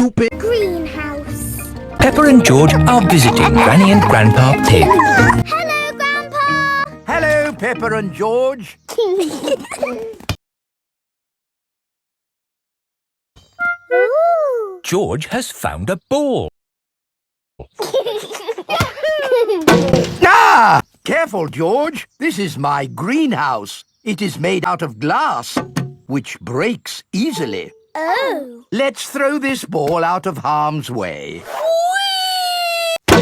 stupid greenhouse. Peppa and George are visiting Granny and Grandpa Pig. Hello, Grandpa. Hello, Peppa and George. Ooh. George has found a ball. Ah! Careful, George. This is my greenhouse. It is made out of glass, which breaks easily. Oh. Let's throw this ball out of harm's way. Oi!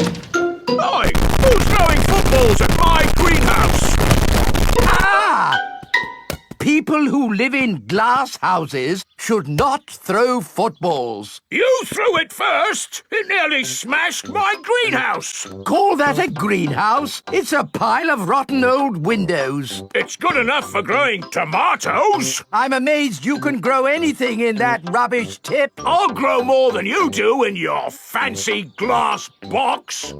Who's throwing footballs at my greenhouse? Ah! People who live in glass houses should not throw footballs. You threw it first! It nearly smashed my greenhouse! Call that a greenhouse? It's a pile of rotten old windows. It's good enough for growing tomatoes! I'm amazed you can grow anything in that rubbish tip. I'll grow more than you do in your fancy glass box!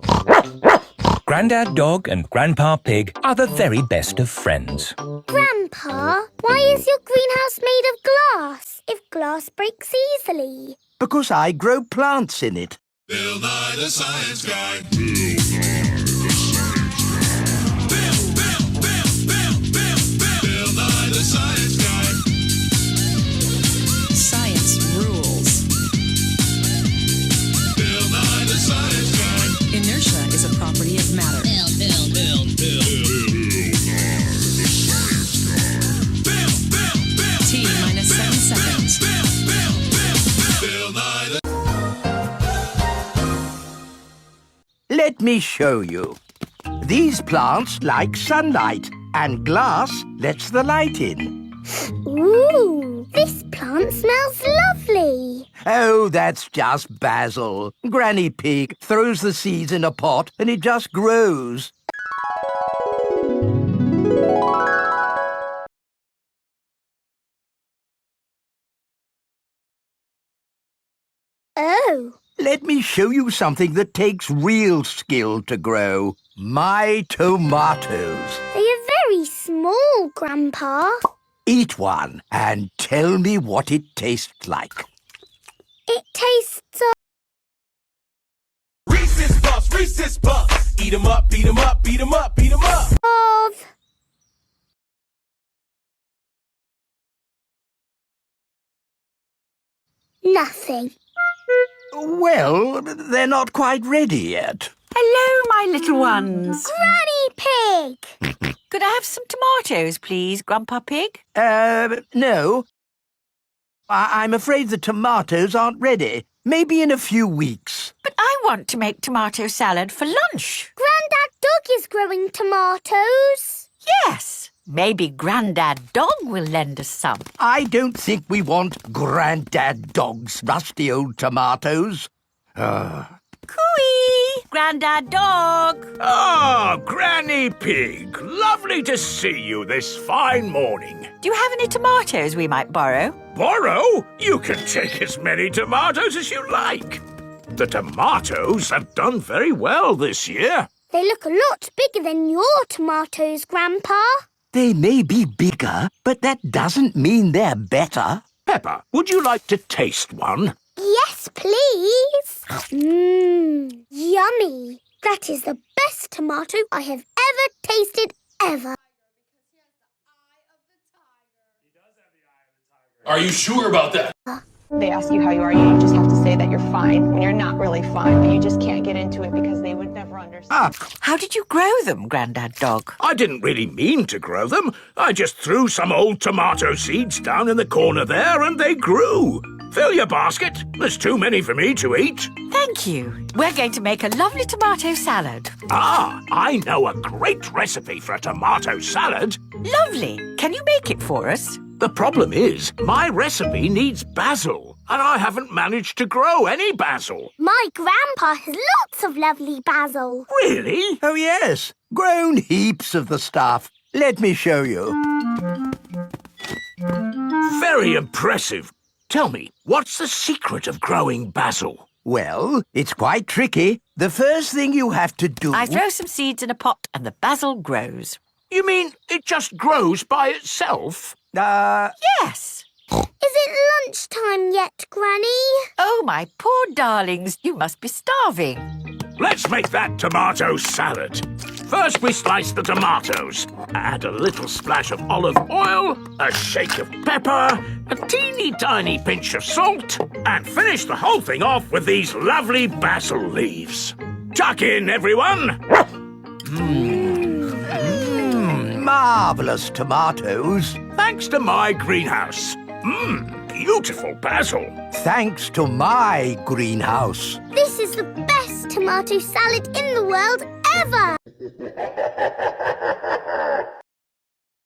Grandad Dog and Grandpa Pig are the very best of friends. Grandpa, why is your greenhouse made of glass if glass breaks easily? Because I grow plants in it. Bill Nye the Science Guy. Bill Nye the Science Guy. Science rules. Bill Nye the Science Guy. Inertia is a property of matter. T minus 7 seconds. Bill Nye the... Let me show you. These plants like sunlight, and glass lets the light in. Ooh, this plant smells lovely. Oh, that's just basil. Granny Pig throws the seeds in a pot and it just grows. Oh. Let me show you something that takes real skill to grow. My tomatoes. They are very small, Grandpa. Eat one and tell me what it tastes like. It tastes Reese's Puffs. Eat 'em up, beat 'em up, beat 'em up, beat 'em up. of... nothing. Well, they're not quite ready yet. Hello, my little ones. Granny Pig! Could I have some tomatoes, please, Grandpa Pig? No. I'm afraid the tomatoes aren't ready. Maybe in a few weeks. But I want to make tomato salad for lunch. Grandad Dog is growing tomatoes. Yes. Maybe Grandad Dog will lend us some. I don't think we want Grandad Dog's rusty old tomatoes. Cooey! Grandad Dog! Ah, Granny Pig! Lovely to see you this fine morning. Do you have any tomatoes we might borrow? Borrow? You can take as many tomatoes as you like. The tomatoes have done very well this year. They look a lot bigger than your tomatoes, Grandpa. They may be bigger, but that doesn't mean they're better. Peppa, would you like to taste one? Yes, please. Mmm, yummy. That is the best tomato I have ever tasted, ever. Are you sure about that? They ask you how you are, you just have to say that you're fine when you're not really fine, but you just can't get into it because they would never understand. How did you grow them, Grandad Dog? I didn't really mean to grow them. I just threw some old tomato seeds down in the corner there and they grew. Fill your basket. There's too many for me to eat. Thank you. We're going to make a lovely tomato salad. Ah, I know a great recipe for a tomato salad. Lovely. Can you make it for us? The problem is, my recipe needs basil, and I haven't managed to grow any basil. My grandpa has lots of lovely basil. Really? Oh, yes. Grown heaps of the stuff. Let me show you. Very impressive. Tell me, what's the secret of growing basil? Well, it's quite tricky. The first thing you have to do... I throw some seeds in a pot and the basil grows. You mean it just grows by itself? Yes. Is it lunchtime yet, Granny? Oh, my poor darlings, you must be starving. Let's make that tomato salad. First we slice the tomatoes. Add a little splash of olive oil, a shake of pepper, a teeny tiny pinch of salt, and finish the whole thing off with these lovely basil leaves. Tuck in, everyone! Marvellous tomatoes. Thanks to my greenhouse. Beautiful basil. Thanks to my greenhouse. This is the best tomato salad in the world ever!